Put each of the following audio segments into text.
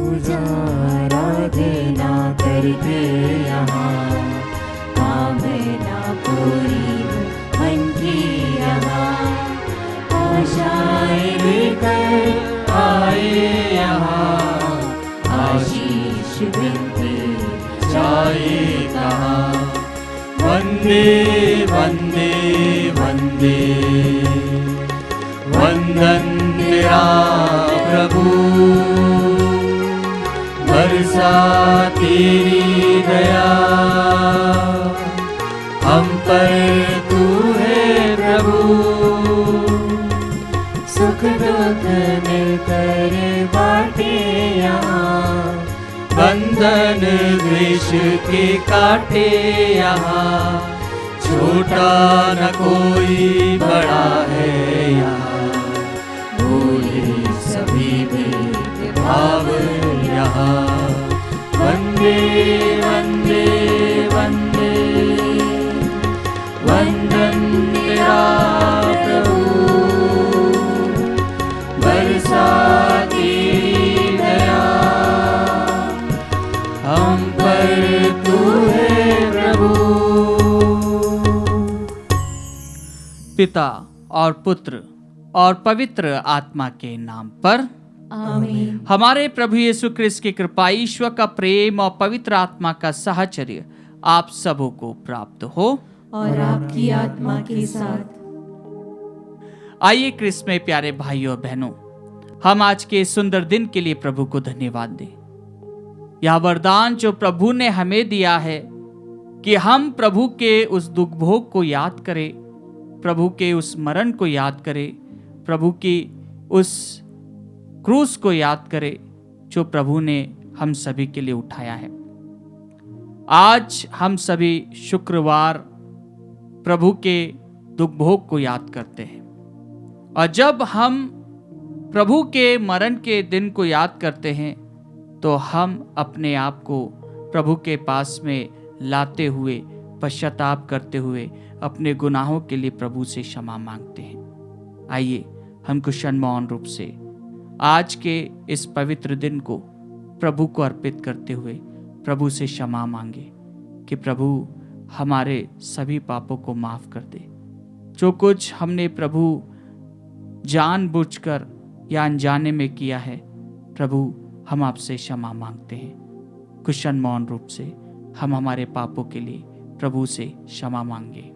पूजा आराधना करके यहाँ कामना पूरी हो मन की यहाँ, आशाएं लेकर आए यहाँ, आशीष बिनती जाए कहाँ। वंदे वंदे वंदे वंदन तेरा प्रभु, बरसा तेरी दया हम पर तू है प्रभु। सुख दुख मिलकर बाटे यहाँ, बंधन द्वेष के काटे यहाँ, छोटा न कोई बड़ा है यहाँ, भूले सभी भेदभाव यहाँ। वंदे वंदे वंदे वंदन तेरा प्रभु, बरसा तेरी दया हम पर तू है प्रभु। पिता और पुत्र और पवित्र आत्मा के नाम पर आमीन। हमारे प्रभु यीशु क्रिस्त की कृपा, ईश्वर का प्रेम और पवित्र आत्मा का साहचर्य आप सबों को प्राप्त हो और आपकी आत्मा के साथ। आइए क्रिस्त में प्यारे भाइयों और बहनों, हम आज के सुंदर दिन के लिए प्रभु को धन्यवाद दें। यह वरदान जो प्रभु ने हमें दिया है कि हम प्रभु के उस दुख भोग को याद करें, प्रभु के उस मरण को याद करें, प्रभु की उस क्रूस को याद करें जो प्रभु ने हम सभी के लिए उठाया है। आज हम सभी शुक्रवार प्रभु के दुख भोग को याद करते हैं, और जब हम प्रभु के मरण के दिन को याद करते हैं तो हम अपने आप को प्रभु के पास में लाते हुए, पश्चाताप करते हुए अपने गुनाहों के लिए प्रभु से क्षमा मांगते हैं। आइए हम कुशल मौन रूप से आज के इस पवित्र दिन को प्रभु को अर्पित करते हुए प्रभु से क्षमा मांगे कि प्रभु हमारे सभी पापों को माफ कर दे। जो कुछ हमने प्रभु जानबूझकर या अनजाने में किया है, प्रभु हम आपसे क्षमा मांगते हैं। कुशल मौन रूप से हम हमारे पापों के लिए प्रभु से क्षमा मांगे।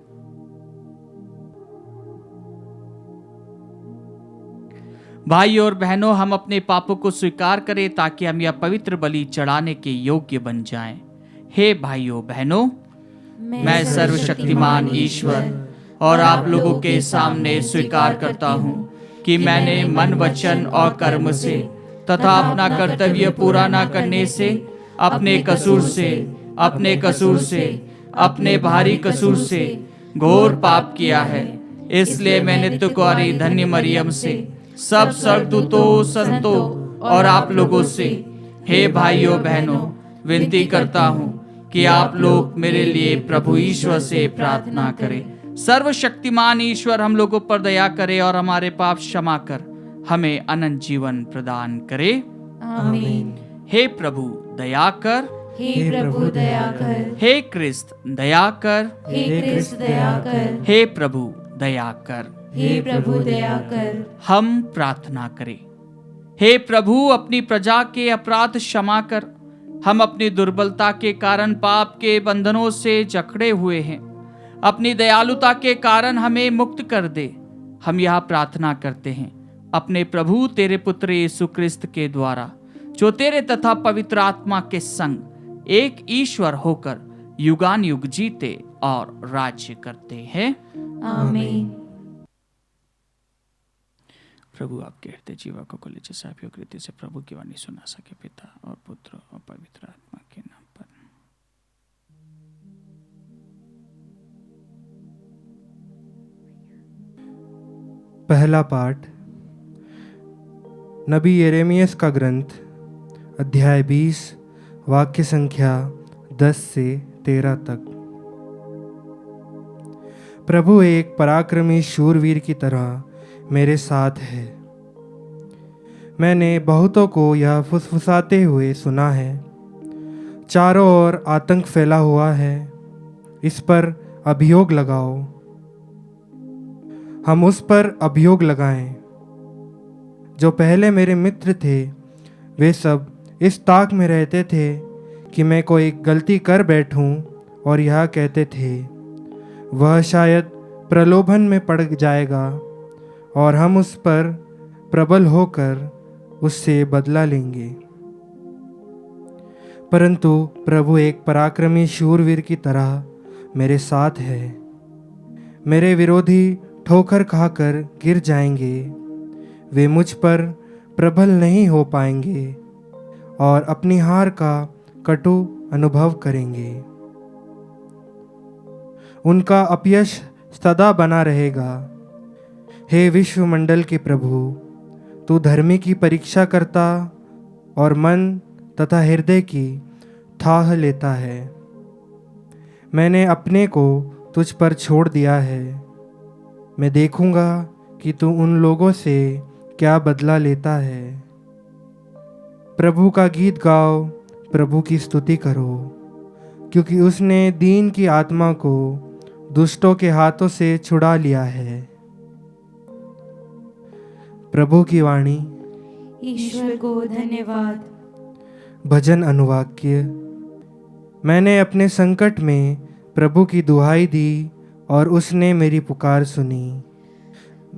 भाई और बहनों, हम अपने पापों को स्वीकार करें ताकि हम यह पवित्र बलि चढ़ाने के योग्य बन जाएं। हे भाइयों बहनों, मैं सर्वशक्तिमान ईश्वर और आप लोगों के सामने स्वीकार करता हूं कि मैंने मन, वचन और कर्म से तथा अपना कर्तव्य पूरा न करने से, अपने कसूर से, अपने भारी कसूर से घोर पाप किया है। इसलिए मैं नित्य कुंवारी धन्य मरियम से, सब स्वर्गदूतों, संतों और आप लोगों से, हे भाइयों बहनों, विनती करता हूँ कि आप लोग मेरे लिए प्रभु ईश्वर से प्रार्थना करें। सर्वशक्तिमान ईश्वर हम लोगों पर दया करे और हमारे पाप क्षमा कर हमें अनंत जीवन प्रदान करे। आमीन। हे प्रभु दया कर, हे प्रभु दया कर, हे क्रिस्त दया कर, हे क्रिस्त दया कर, हे प्रभु दया कर, हे प्रभु दया कर। हम प्रार्थना करें। हे प्रभु, अपनी प्रजा के अपराध क्षमा कर। हम अपनी दुर्बलता के कारण पाप के बंधनों से जकड़े हुए हैं। अपनी दयालुता के कारण हमें मुक्त कर दे। हम यह प्रार्थना करते हैं अपने प्रभु तेरे पुत्र यीशु क्रिस्त के द्वारा, जो तेरे तथा पवित्र आत्मा के संग एक ईश्वर होकर युगान युग जीते और राज्य करते हैं। आमीन। प्रभु आपके हृदय जीवा को खोले, जैसे आप योग्य रीति से प्रभु की वाणी सुना सके। पिता और पुत्र और पवित्र आत्मा के नाम पर। पहला पाठ नबी यिर्मयाह का ग्रंथ, अध्याय 20, वाक्य संख्या 10 से 13 तक। प्रभु एक पराक्रमी शूरवीर की तरह मेरे साथ है। मैंने बहुतों को यह फुसफुसाते हुए सुना है, चारों ओर आतंक फैला हुआ है, इस पर अभियोग लगाओ। हम उस पर अभियोग लगाएं। जो पहले मेरे मित्र थे वे सब इस ताक में रहते थे कि मैं कोई गलती कर बैठूं और यह कहते थे, वह शायद प्रलोभन में पड़ जाएगा और हम उस पर प्रबल होकर उससे बदला लेंगे। परंतु प्रभु एक पराक्रमी शूरवीर की तरह मेरे साथ है। मेरे विरोधी ठोकर खाकर गिर जाएंगे, वे मुझ पर प्रबल नहीं हो पाएंगे और अपनी हार का कटु अनुभव करेंगे। उनका अपयश सदा बना रहेगा। हे विश्वमंडल के प्रभु, तू धर्मी की परीक्षा करता और मन तथा हृदय की थाह लेता है। मैंने अपने को तुझ पर छोड़ दिया है। मैं देखूंगा कि तू उन लोगों से क्या बदला लेता है। प्रभु का गीत गाओ, प्रभु की स्तुति करो, क्योंकि उसने दीन की आत्मा को दुष्टों के हाथों से छुड़ा लिया है। प्रभु की वाणी। ईश्वर को धन्यवाद। भजन अनुवाक्य। मैंने अपने संकट में प्रभु की दुहाई दी और उसने मेरी पुकार सुनी।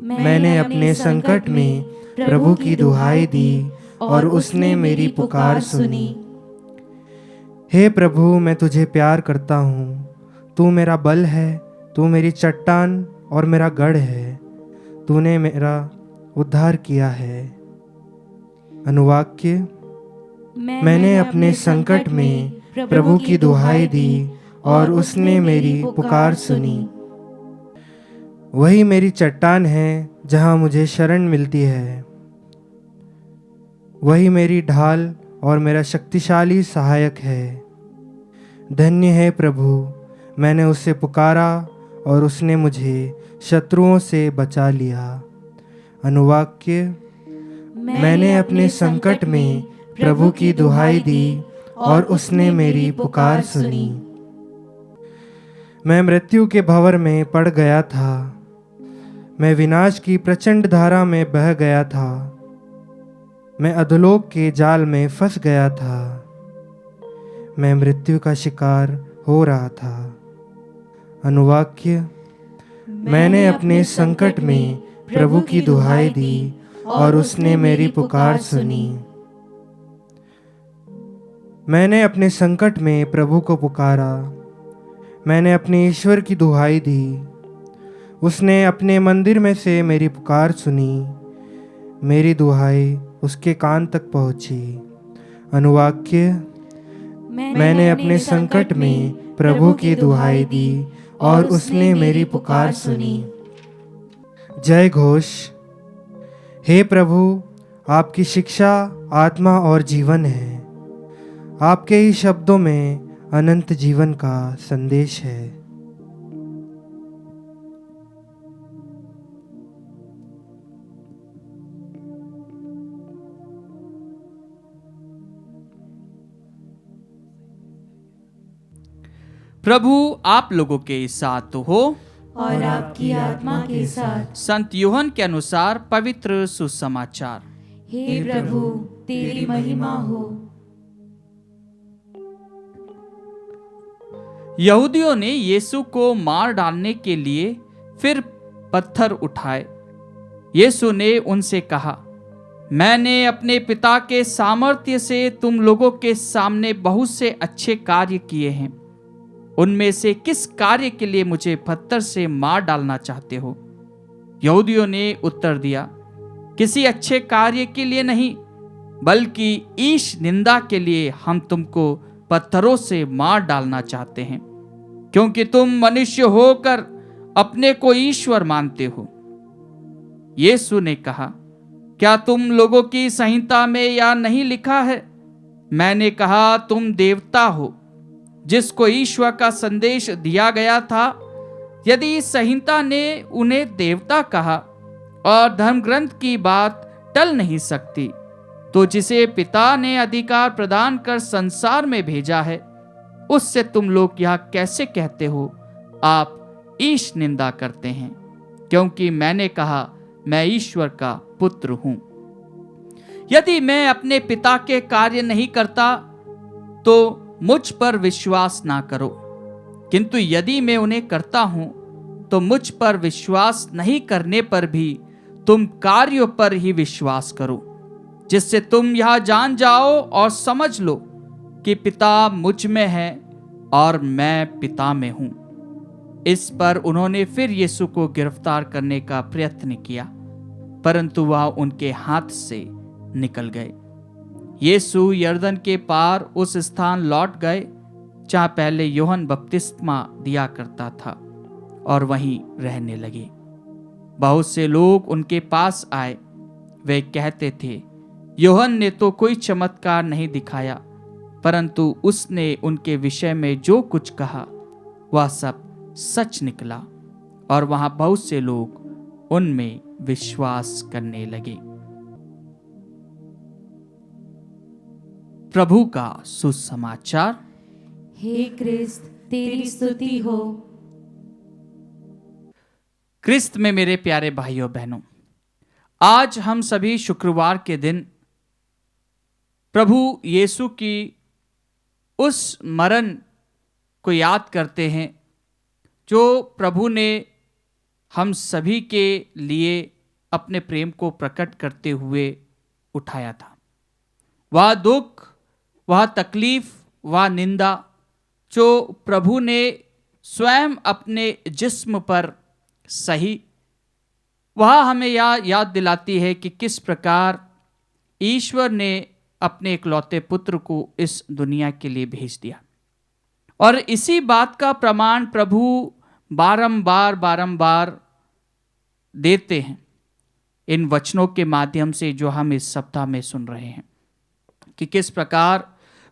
मैंने अपने संकट में प्रभु की दुहाई दी और उसने मेरी पुकार सुनी। हे प्रभु, मैं तुझे प्यार करता हूँ। तू मेरा बल है, तू मेरी चट्टान और मेरा गढ़ है। तूने मेरा उद्धार किया है। अनुवाक्य। मैंने अपने संकट में प्रभु की दुहाई दी और उसने मेरी पुकार सुनी। वही मेरी चट्टान है जहाँ मुझे शरण मिलती है। वही मेरी ढाल और मेरा शक्तिशाली सहायक है। धन्य है प्रभु, मैंने उससे पुकारा और उसने मुझे शत्रुओं से बचा लिया। अनुवाक्य। मैंने अपने संकट में प्रभु की दुहाई दी और उसने मेरी पुकार सुनी। मैं मृत्यु के भंवर में पड़ गया था। मैं विनाश की प्रचंड धारा में बह गया था। मैं अधोलोक के जाल में फंस गया था। मैं मृत्यु का शिकार हो रहा था। अनुवाक्य। मैंने अपने संकट में प्रभु की दुहाई दी और उसने मेरी पुकार सुनी। मैंने अपने संकट में प्रभु को पुकारा। मैंने अपने ईश्वर की दुहाई दी। उसने अपने मंदिर में से मेरी पुकार सुनी। मेरी दुहाई उसके कान तक पहुंची। अनुवाक्य। मैंने अपने संकट में प्रभु की दुहाई दी और उसने मेरी पुकार सुनी। जय घोष। हे प्रभु, आपकी शिक्षा आत्मा और जीवन है। आपके ही शब्दों में अनंत जीवन का संदेश है। प्रभु आप लोगों के साथ हो और आपकी आत्मा के साथ। संत यूहन्ना के अनुसार पवित्र सुसमाचार। हे प्रभु, तेरी महिमा हो। यहूदियों ने यीशु को मार डालने के लिए फिर पत्थर उठाए। यीशु ने उनसे कहा, मैंने अपने पिता के सामर्थ्य से तुम लोगों के सामने बहुत से अच्छे कार्य किए हैं। उनमें से किस कार्य के लिए मुझे पत्थर से मार डालना चाहते हो? यहूदियों ने उत्तर दिया, किसी अच्छे कार्य के लिए नहीं, बल्कि ईश निंदा के लिए हम तुमको पत्थरों से मार डालना चाहते हैं, क्योंकि तुम मनुष्य होकर अपने को ईश्वर मानते हो। यीशु ने कहा, क्या तुम लोगों की संहिता में या नहीं लिखा है, मैंने कहा तुम देवता हो, जिसको ईश्वर का संदेश दिया गया था। यदि इस संहिता ने उन्हें देवता कहा और धर्मग्रंथ की बात टल नहीं सकती, तो जिसे पिता ने अधिकार प्रदान कर संसार में भेजा है, उससे तुम लोग यह कैसे कहते हो, आप ईश निंदा करते हैं? क्योंकि मैंने कहा, मैं ईश्वर का पुत्र हूं। यदि मैं अपने पिता के कार्य नहीं करता तो मुझ पर विश्वास ना करो, किंतु यदि मैं उन्हें करता हूं तो मुझ पर विश्वास नहीं करने पर भी तुम कार्यों पर ही विश्वास करो, जिससे तुम यह जान जाओ और समझ लो कि पिता मुझ में है और मैं पिता में हूं। इस पर उन्होंने फिर यीशु को गिरफ्तार करने का प्रयत्न किया, परंतु वह उनके हाथ से निकल गए। यीशु यरदन के पार उस स्थान लौट गए जहां पहले यूहन्ना बपतिस्मा दिया करता था, और वहीं रहने लगे। बहुत से लोग उनके पास आए। वे कहते थे, यूहन्ना ने तो कोई चमत्कार नहीं दिखाया, परंतु उसने उनके विषय में जो कुछ कहा वह सब सच निकला, और वहां बहुत से लोग उनमें विश्वास करने लगे। प्रभु का सुसमाचार। हे क्रिस्त, तेरी स्तुति हो। क्रिस्त में मेरे प्यारे भाइयों बहनों, आज हम सभी शुक्रवार के दिन प्रभु यीशु की उस मरण को याद करते हैं जो प्रभु ने हम सभी के लिए अपने प्रेम को प्रकट करते हुए उठाया था। वह दुख, वह तकलीफ, वह निंदा जो प्रभु ने स्वयं अपने जिस्म पर सही, वह हमें याद दिलाती है कि किस प्रकार ईश्वर ने अपने इकलौते पुत्र को इस दुनिया के लिए भेज दिया। और इसी बात का प्रमाण प्रभु बारंबार देते हैं इन वचनों के माध्यम से जो हम इस सप्ताह में सुन रहे हैं, कि किस प्रकार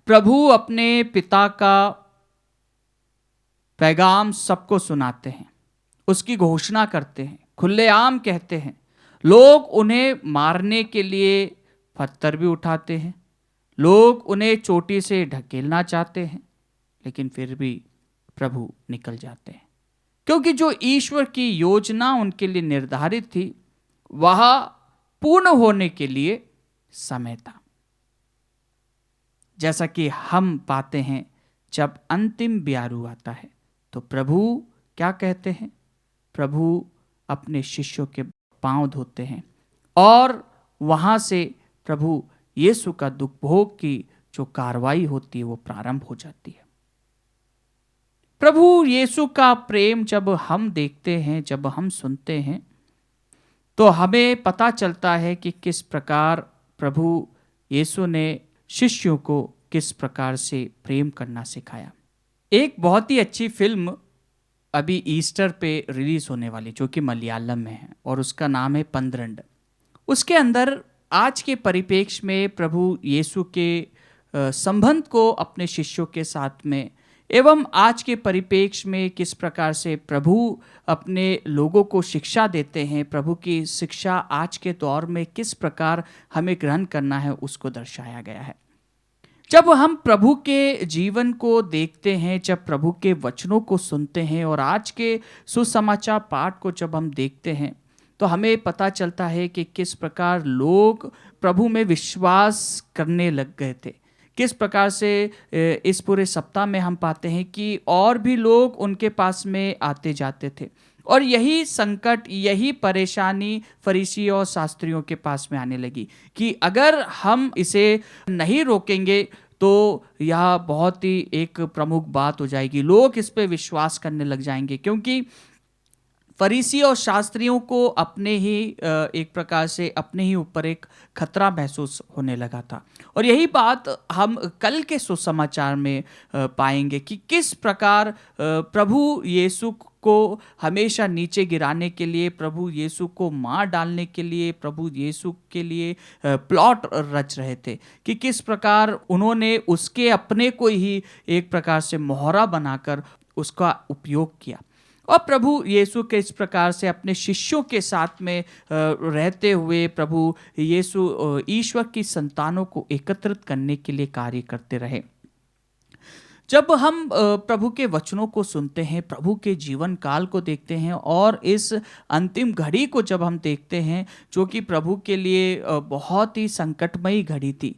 प्रभु अपने पिता का पैगाम सबको सुनाते हैं, उसकी घोषणा करते हैं, खुलेआम कहते हैं। लोग उन्हें मारने के लिए पत्थर भी उठाते हैं, लोग उन्हें चोटी से ढकेलना चाहते हैं, लेकिन फिर भी प्रभु निकल जाते हैं, क्योंकि जो ईश्वर की योजना उनके लिए निर्धारित थी वह पूर्ण होने के लिए समय था। जैसा कि हम पाते हैं, जब अंतिम ब्यारू आता है तो प्रभु क्या कहते हैं? प्रभु अपने शिष्यों के पांव धोते हैं और वहां से प्रभु यीशु का दुख भोग की जो कार्रवाई होती है वो प्रारंभ हो जाती है। प्रभु यीशु का प्रेम जब हम देखते हैं, जब हम सुनते हैं, तो हमें पता चलता है कि किस प्रकार प्रभु यीशु ने शिष्यों को किस प्रकार से प्रेम करना सिखाया। एक बहुत ही अच्छी फिल्म अभी ईस्टर पे रिलीज होने वाली, जो कि मलयालम में है, और उसका नाम है 12। उसके अंदर आज के परिप्रेक्ष्य में प्रभु यीशु के संबंध को अपने शिष्यों के साथ में, एवं आज के परिप्रेक्ष्य में किस प्रकार से प्रभु अपने लोगों को शिक्षा देते हैं, प्रभु की शिक्षा आज के दौर में किस प्रकार हमें ग्रहण करना है, उसको दर्शाया गया है। जब हम प्रभु के जीवन को देखते हैं, जब प्रभु के वचनों को सुनते हैं और आज के सुसमाचार पाठ को जब हम देखते हैं, तो हमें पता चलता है कि किस प्रकार लोग प्रभु में विश्वास करने लग गए थे। किस प्रकार से इस पूरे सप्ताह में हम पाते हैं कि और भी लोग उनके पास में आते जाते थे, और यही संकट, यही परेशानी फरीसी और शास्त्रियों के पास में आने लगी कि अगर हम इसे नहीं रोकेंगे तो यह बहुत ही एक प्रमुख बात हो जाएगी, लोग इस पे विश्वास करने लग जाएंगे, क्योंकि फरीसी और शास्त्रियों को अपने ही एक प्रकार से अपने ही ऊपर एक खतरा महसूस होने लगा था। और यही बात हम कल के सुसमाचार में पाएंगे कि किस प्रकार प्रभु यीशु को हमेशा नीचे गिराने के लिए, प्रभु यीशु को मार डालने के लिए, प्रभु यीशु के लिए प्लॉट रच रहे थे, कि किस प्रकार उन्होंने उसके अपने को ही एक प्रकार से मोहरा बनाकर उसका उपयोग किया। और प्रभु यीशु के इस प्रकार से अपने शिष्यों के साथ में रहते हुए प्रभु यीशु ईश्वर की संतानों को एकत्रित करने के लिए कार्य करते रहे। जब हम प्रभु के वचनों को सुनते हैं, प्रभु के जीवन काल को देखते हैं और इस अंतिम घड़ी को जब हम देखते हैं जो कि प्रभु के लिए बहुत ही संकटमयी घड़ी थी,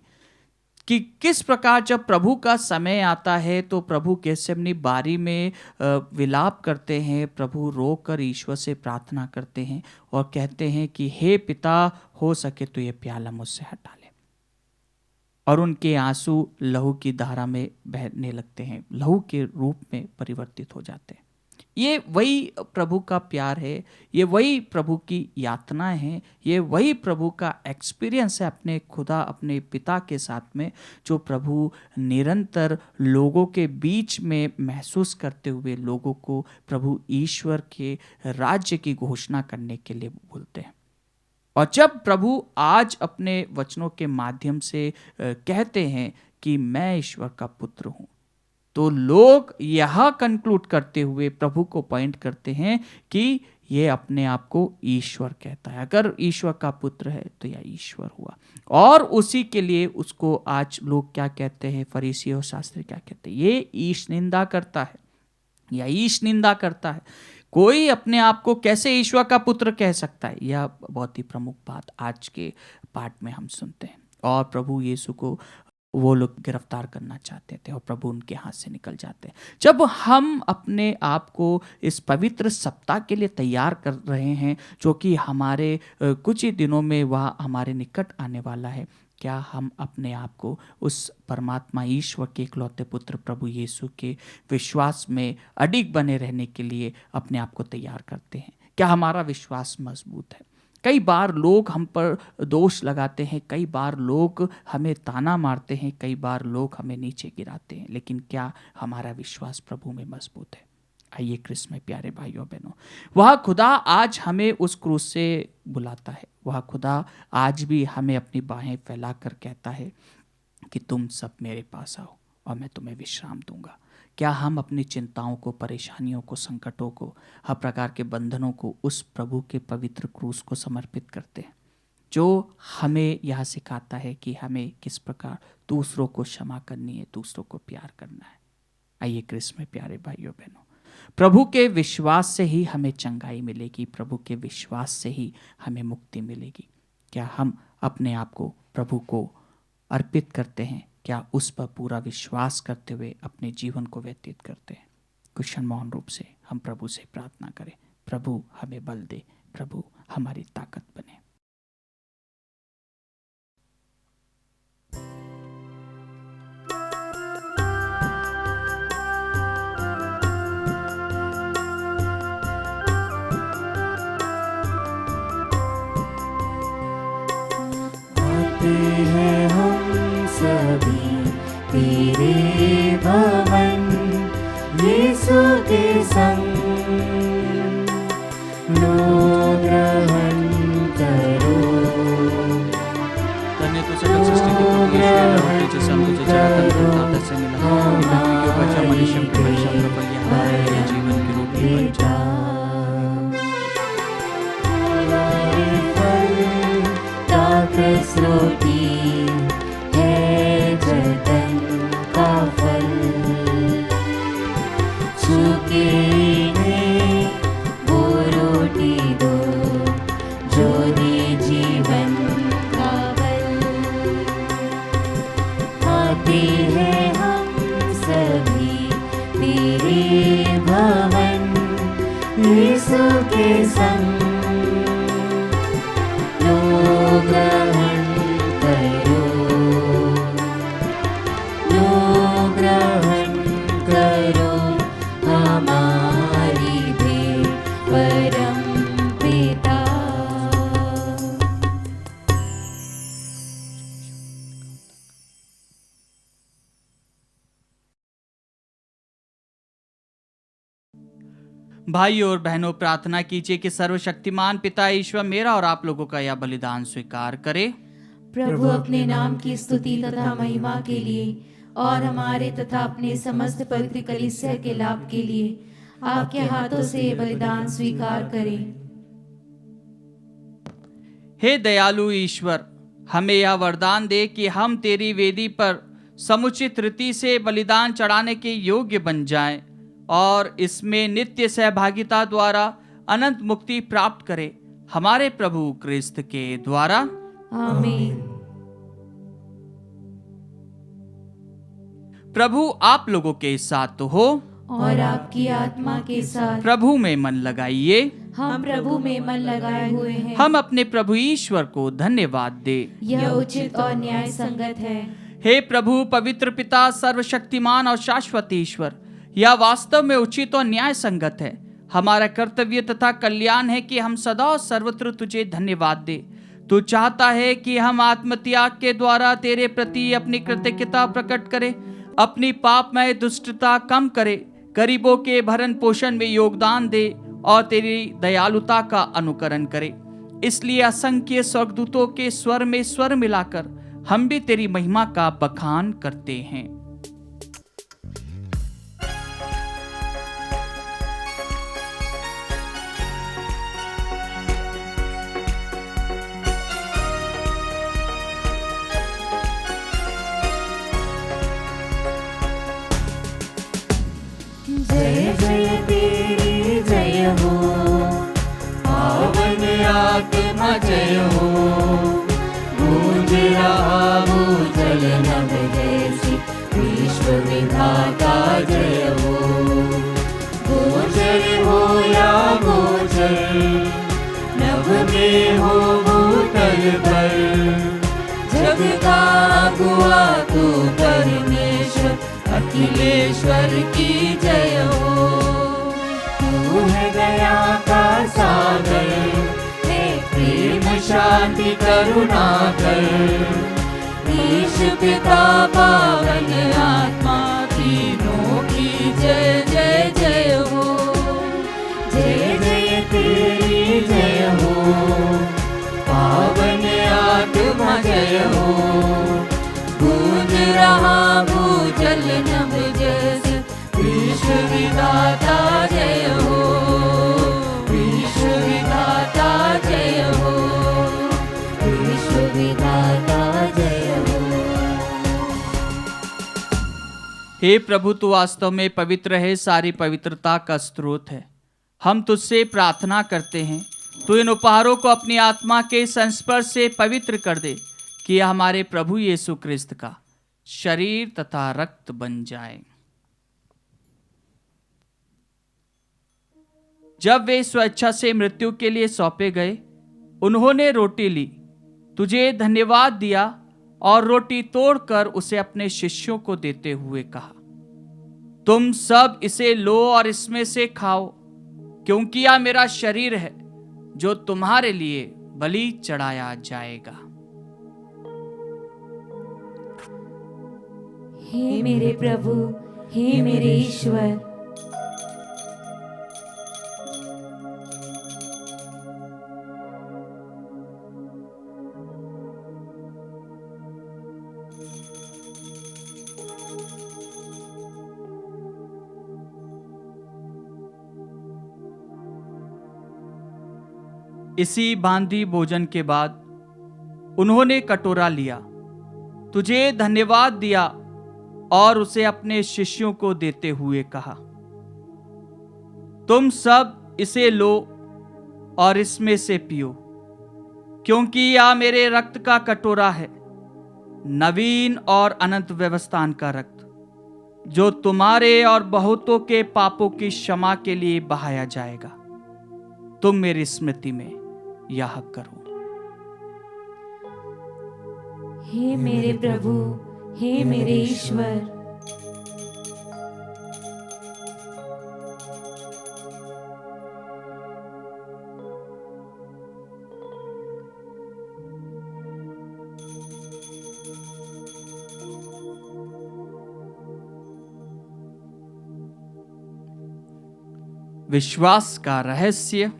कि किस प्रकार जब प्रभु का समय आता है तो प्रभु कैसे अपनी बारी में विलाप करते हैं, प्रभु रोकर ईश्वर से प्रार्थना करते हैं और कहते हैं कि हे पिता, हो सके तो ये प्याला मुझसे हटा ले। और उनके आंसू लहू की धारा में बहने लगते हैं, लहू के रूप में परिवर्तित हो जाते हैं। ये वही प्रभु का प्यार है, ये वही प्रभु की यातना है, ये वही प्रभु का एक्सपीरियंस है अपने खुदा, अपने पिता के साथ में, जो प्रभु निरंतर लोगों के बीच में महसूस करते हुए लोगों को प्रभु ईश्वर के राज्य की घोषणा करने के लिए बोलते हैं। और जब प्रभु आज अपने वचनों के माध्यम से कहते हैं कि मैं ईश्वर का पुत्र हूं, तो लोग यह कंक्लूड करते हुए प्रभु को पॉइंट करते हैं कि ये अपने आप को ईश्वर कहता है। अगर ईश्वर का पुत्र है तो यह ईश्वर हुआ। और उसी के लिए उसको आज लोग क्या कहते हैं, फरीसी और शास्त्री क्या कहते हैं, ये ईश निंदा करता है या ईश निंदा करता है। कोई अपने आप को कैसे ईश्वर का पुत्र कह सकता है? यह बहुत ही प्रमुख बात आज के पाठ में हम सुनते हैं। और प्रभु यीशु को वो लोग गिरफ्तार करना चाहते थे और प्रभु उनके हाथ से निकल जाते हैं। जब हम अपने आप को इस पवित्र सप्ताह के लिए तैयार कर रहे हैं, जो कि हमारे कुछ ही दिनों में वह हमारे निकट आने वाला है, क्या हम अपने आप को उस परमात्मा ईश्वर के इकलौते पुत्र प्रभु यीशु के विश्वास में अडिग बने रहने के लिए अपने आप को तैयार करते हैं? क्या हमारा विश्वास मजबूत है? कई बार लोग हम पर दोष लगाते हैं, कई बार लोग हमें ताना मारते हैं, कई बार लोग हमें नीचे गिराते हैं, लेकिन क्या हमारा विश्वास प्रभु में मजबूत है? आइए क्रिस्त में प्यारे भाइयों बहनों, वह खुदा आज हमें उस क्रूस से बुलाता है। वह खुदा आज भी हमें अपनी बाहें फैलाकर कहता है कि तुम सब मेरे पास आओ और मैं तुम्हें विश्राम दूंगा। क्या हम अपनी चिंताओं को, परेशानियों को, संकटों को, हर प्रकार के बंधनों को उस प्रभु के पवित्र क्रूस को समर्पित करते हैं, जो हमें यह सिखाता है कि हमें किस प्रकार दूसरों को क्षमा करनी है, दूसरों को प्यार करना है? आइए क्रिस्त में प्यारे भाइयों बहनों, प्रभु के विश्वास से ही हमें चंगाई मिलेगी, प्रभु के विश्वास से ही हमें मुक्ति मिलेगी। क्या हम अपने आप को प्रभु को अर्पित करते हैं? क्या उस पर पूरा विश्वास करते हुए अपने जीवन को व्यतीत करते हैं? कुछ क्षण मौन रूप से हम प्रभु से प्रार्थना करें, प्रभु हमें बल दे, प्रभु हमारी ताकत बने। हैं हम सभी तेरे भवन, यीशु के संग लो ग्रहण करो। धन्य तो सकल सृष्टि के प्रभु ईश्वर, जैसे हम तुझे चाहते हैं से मिला, कि बचा मनुष्य के परिश्रम का फल हमारे जीवन की रोटी बन जाए। रोटी है जतन का फल, चुके वो रोटी दो जो दे जीवन का बल। आते हैं हम सभी तेरे भवन, यीशु के संग ग्रहण करो, लो ग्रहण करो हमारी भी परम पिता। भाइयों और बहनों, प्रार्थना कीजिए कि सर्वशक्तिमान पिता ईश्वर मेरा और आप लोगों का यह बलिदान स्वीकार करे। प्रभु अपने नाम की स्तुति तथा महिमा के लिए और हमारे तथा अपने समस्त पवित्र कलीसिया के लाभ के लिए आपके हाथों से ये बलिदान स्वीकार करें। हे दयालु ईश्वर, हमें यह वरदान दे कि हम तेरी वेदी पर समुचित रीति से बलिदान चढ़ाने के योग्य बन जाएं और इसमें नित्य सहभागिता द्वारा अनंत मुक्ति प्राप्त करें, हमारे प्रभु क्रिस्त के द्वारा। आमीन। प्रभु आप लोगों के साथ तो हो और आपकी आत्मा के साथ। प्रभु में मन लगाइए। हम प्रभु में मन लगाए हुए हैं। हम अपने प्रभु ईश्वर को धन्यवाद दे। यह उचित और न्याय संगत है। हे प्रभु पवित्र पिता, सर्वशक्तिमान और शाश्वत ईश्वर, यह वास्तव में उचित और न्याय संगत है। हमारा कर्तव्य तथा कल्याण है कि हम सदा और सर्वत्र तुझे धन्यवाद दे। तू चाहता है कि हम आत्मत्याग के द्वारा तेरे प्रति अपनी कृतज्ञता प्रकट करें, अपनी पापमय दुष्टता कम करे, गरीबों के भरण पोषण में योगदान दे और तेरी दयालुता का अनुकरण करे। इसलिए असंख्य स्वर्गदूतों के स्वर में स्वर मिलाकर हम भी तेरी महिमा का बखान करते हैं। जय जय तेरी जय हो, पावन आत्मा जय हो, गूंज रहा भूजल नभ जैसी, विश्व विधाता जय हो। गोचर हो या गोचर, नभ में हो भूतल पर, जग का अगुआ तू परमेश्वर, अखिलेश्वर की जय हो। तू है दया का सागर, हे प्रेम शांति करुणा कर, ईश पिता पावन आत्मा तीनों की जय जय जय हो। जय जय तेरी जय हो, पावन आत्मा जय हो, गूंज रहा भूजल नभ जैसे, विश्व विधाता जय हो, विश्व विधाता जय हो, विश्व विधाता जय हो। हे प्रभु, तू वास्तव में पवित्र है, सारी पवित्रता का स्रोत है। हम तुझसे प्रार्थना करते हैं, तू इन उपहारों को अपनी आत्मा के संस्पर्श से पवित्र कर दे कि यह हमारे प्रभु यीशु क्रिस्त का शरीर तथा रक्त बन जाए। जब वे स्वेच्छा से मृत्यु के लिए सौंपे गए, उन्होंने रोटी ली, तुझे धन्यवाद दिया और रोटी तोड़कर उसे अपने शिष्यों को देते हुए कहा, तुम सब इसे लो और इसमें से खाओ, क्योंकि यह मेरा शरीर है जो तुम्हारे लिए बलि चढ़ाया जाएगा। हे मेरे प्रभु, हे मेरे ईश्वर, इसी बांधी भोजन के बाद उन्होंने कटोरा लिया, तुझे धन्यवाद दिया और उसे अपने शिष्यों को देते हुए कहा, तुम सब इसे लो और इसमें से पियो, क्योंकि यह मेरे रक्त का कटोरा है, नवीन और अनंत व्यवस्थान का रक्त, जो तुम्हारे और बहुतों के पापों की क्षमा के लिए बहाया जाएगा। तुम मेरी स्मृति में यह करो। हे मेरे प्रभु, हे मेरे ईश्वर, विश्वास का रहस्य।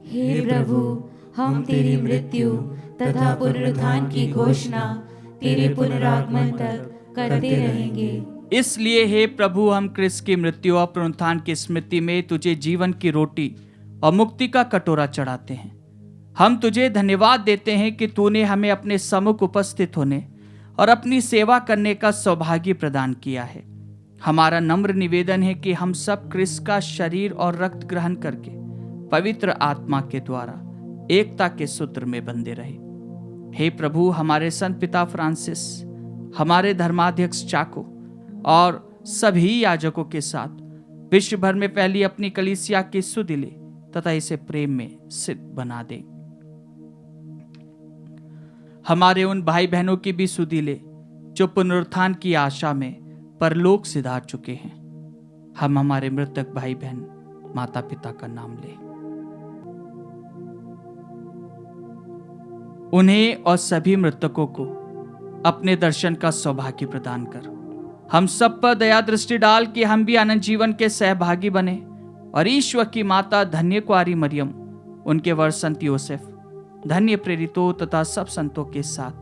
हे प्रभु, हम तेरी मृत्यु तथा पुनरुत्थान की घोषणा तेरे पुनरागमन तक करते रहेंगे। इसलिए हे प्रभु, हम क्रिस्त की मृत्यु और पुनरुत्थान की स्मृति में तुझे जीवन की रोटी और मुक्ति का कटोरा चढ़ाते हैं। हम तुझे धन्यवाद देते हैं कि तूने हमें अपने सम्मुख उपस्थित होने और अपनी सेवा करने का सौभाग्य प्रदान किया है। हमारा नम्र निवेदन है कि हम सब क्रिस्त का शरीर और रक्त ग्रहण करके पवित्र आत्मा के द्वारा एकता के सूत्र में बंधे रहे। हे प्रभु, हमारे संत पिता फ्रांसिस, हमारे धर्माध्यक्ष चाको और सभी याजकों के साथ विश्व भर में फैली अपनी कलीसिया की सुधि ले तथा इसे प्रेम में सिद्ध बना दे। हमारे उन भाई बहनों की भी सुधि ले जो पुनरुत्थान की आशा में परलोक सिधार चुके हैं। हम हमारे मृतक भाई बहन, माता पिता का नाम ले। उन्हें और सभी मृतकों को अपने दर्शन का सौभाग्य प्रदान कर हम सब पर दया दृष्टि डाल कि हम भी अनंत जीवन के सहभागी बने और ईश्वर की माता धन्य कुआरी मरियम, उनके वर संत योसेफ, धन्य प्रेरितों तथा सब संतों के साथ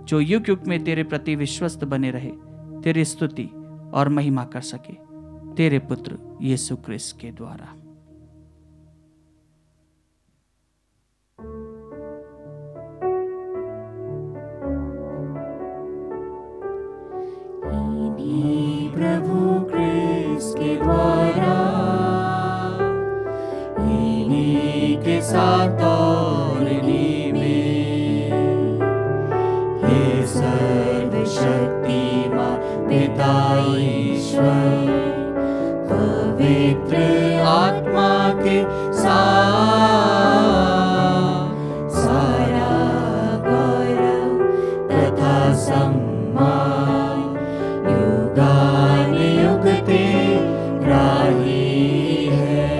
जो युग युग में तेरे प्रति विश्वस्त बने रहे, तेरी स्तुति और महिमा कर सके, तेरे पुत्र यीशु क्रिस्त के द्वारा। प्रभु क्रिस्त के द्वारा, इन्हीं के साथ और इन्हीं में, हे सर्वशक्तिमान पिता ईश्वर, पवित्र आत्मा के साथ सारा गौरव तथा सम्मान युगान युग तेरा ही है।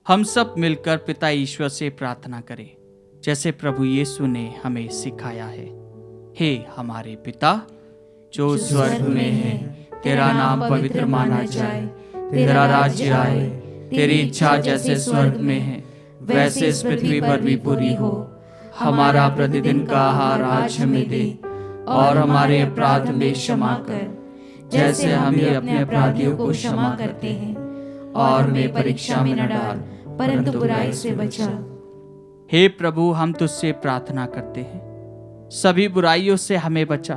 हम सब मिलकर पिता ईश्वर से प्रार्थना करें, जैसे प्रभु यीशु ने हमें सिखाया है। हे हमारे पिता जो स्वर्ग में है, तेरा नाम पवित्र माना जाए, तेरा राज्य आए, तेरी इच्छा जैसे स्वर्ग में है वैसे इस पृथ्वी पर भी पूरी हो। हमारा प्रतिदिन का आहार आज हमें दे और हमारे अपराध में क्षमा कर, जैसे हम भी अपने अपराधियों को क्षमा करते हैं, और हमें परीक्षा में न डाल परंतु बुराई से बचा। हे प्रभु, हम तुझसे प्रार्थना करते हैं, सभी बुराइयों से हमें बचा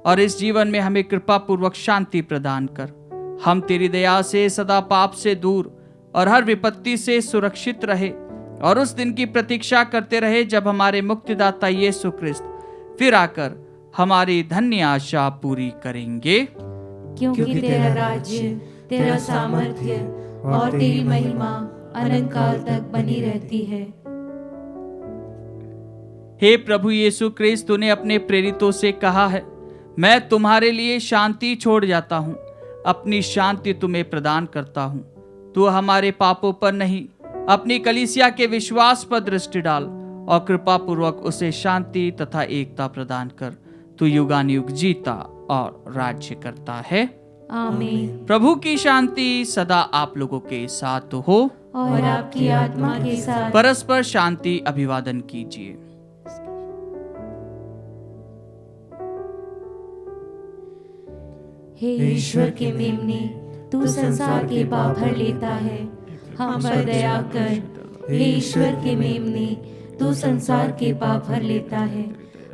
और इस जीवन में हमें कृपा पूर्वक शांति प्रदान कर। हम तेरी दया से सदा पाप से दूर और हर विपत्ति से सुरक्षित रहे और उस दिन की प्रतीक्षा करते रहे जब हमारे मुक्तिदाता यीशु क्रिस्त फिर आकर हमारी धन्य आशा पूरी करेंगे। क्योंकि तेरा राज्य, तेरा सामर्थ्य और तेरी महिमा अनंत काल तक बनी रहती है। हे प्रभु यीशु क्रिस्त, तूने अपने प्रेरितों से कहा है, मैं तुम्हारे लिए शांति छोड़ जाता हूँ, अपनी शांति तुम्हें प्रदान करता हूँ। तू हमारे पापों पर नहीं, अपनी कलीसिया के विश्वास पर दृष्टि डाल और कृपा पूर्वक उसे शांति तथा एकता प्रदान कर। तू युगानुयुग जीता और राज्य करता है। आमीन। प्रभु की शांति सदा आप लोगों के साथ हो और आपकी आत्मा के साथ। परस्पर शांति अभिवादन कीजिए। हे ईश्वर के मेमने, तू संसार के पाप भर लेता है, हम पर दया कर। हे ईश्वर के मेमने, तू संसार के पाप भर लेता है,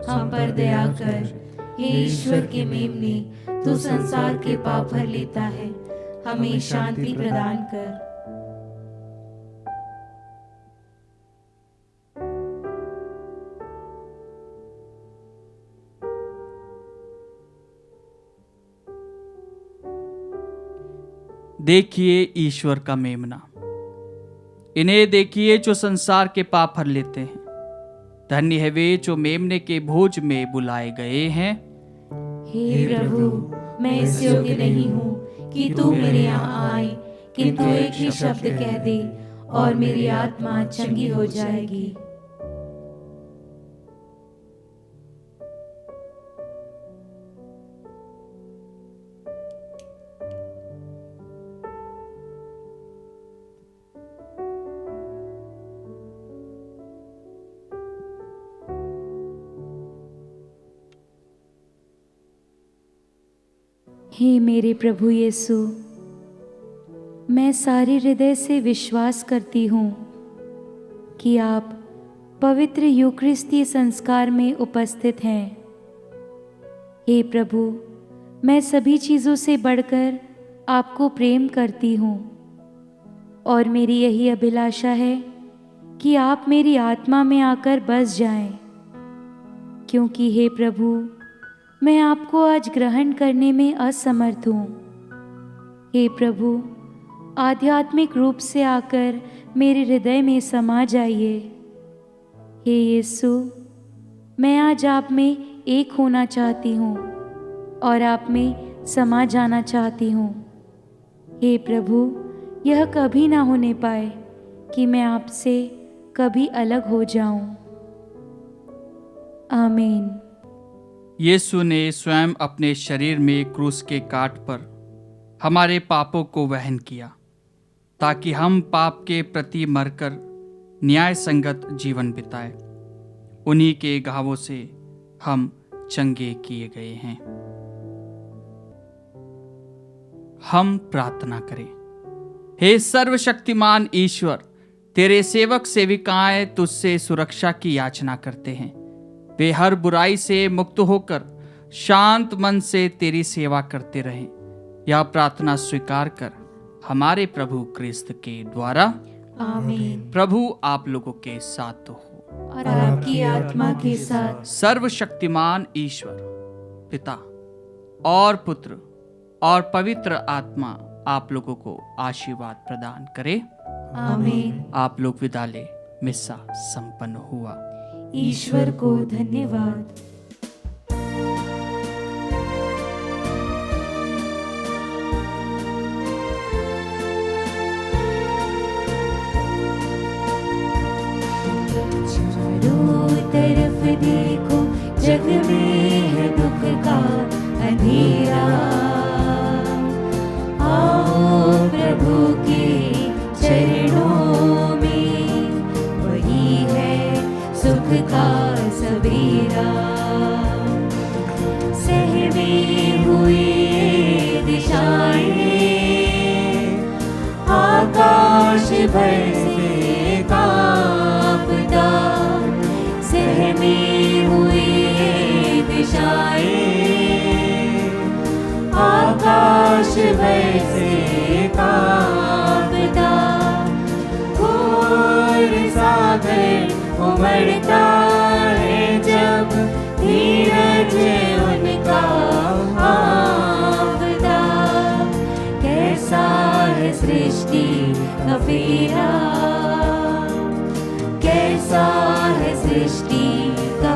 हम पर दया कर। हे ईश्वर के मेमने, तू संसार के पाप भर लेता है, हमें शांति प्रदान कर। देखिए ईश्वर का मेमना, इन्हें देखिए जो संसार के पाप भर लेते हैं। धन्य है वे जो मेमने के भोज में बुलाए गए हैं। हे प्रभु, मैं इस योग्य नहीं हूँ कि तू मेरे यहाँ आए, किंतु एक ही शब्द कह दे और मेरी आत्मा चंगी हो जाएगी। हे मेरे प्रभु यीशु, मैं सारे हृदय से विश्वास करती हूँ कि आप पवित्र यूकरिस्ती संस्कार में उपस्थित हैं। हे प्रभु, मैं सभी चीज़ों से बढ़कर आपको प्रेम करती हूँ और मेरी यही अभिलाषा है कि आप मेरी आत्मा में आकर बस जाएं, क्योंकि हे प्रभु, मैं आपको आज ग्रहण करने में असमर्थ हूँ। हे प्रभु, आध्यात्मिक रूप से आकर मेरे हृदय में समा जाइए। हे यीशु, मैं आज आप में एक होना चाहती हूँ और आप में समा जाना चाहती हूँ। हे प्रभु, यह कभी ना होने पाए कि मैं आपसे कभी अलग हो जाऊं। आमीन। यीशु ने स्वयं अपने शरीर में क्रूस के काट पर हमारे पापों को वहन किया, ताकि हम पाप के प्रति मरकर न्याय संगत जीवन बिताए। उन्हीं के घावों से हम चंगे किए गए हैं। हम प्रार्थना करें। हे सर्वशक्तिमान ईश्वर, तेरे सेवक सेविकाएं तुझसे सुरक्षा की याचना करते हैं। वे हर बुराई से मुक्त होकर शांत मन से तेरी सेवा करते रहें। यह प्रार्थना स्वीकार कर हमारे प्रभु क्रिस्त के द्वारा। आमीन। प्रभु आप लोगों के साथ हो और आपकी आत्मा के साथ। सर्वशक्तिमान ईश्वर पिता और पुत्र और पवित्र आत्मा आप लोगों को आशीर्वाद प्रदान करे। आमीन। आप लोग विदा ले। मिस्सा संपन्न हुआ। ईश्वर को धन्यवाद। चारों तरफ देखो, जग में है दुख का अंधेरा। आओ प्रभु के चरणों में, वही है सुख का सवेरा। सहमी हुई दिशाएं, आकाश भर से कांपता। सहमी हुई दिशाएं, आकाश भर से कांपता। घोर सागर उमड़ता है जब धीरज उनका आपदा। कैसा है सृष्टि का फेरा, कैसा है सृष्टि का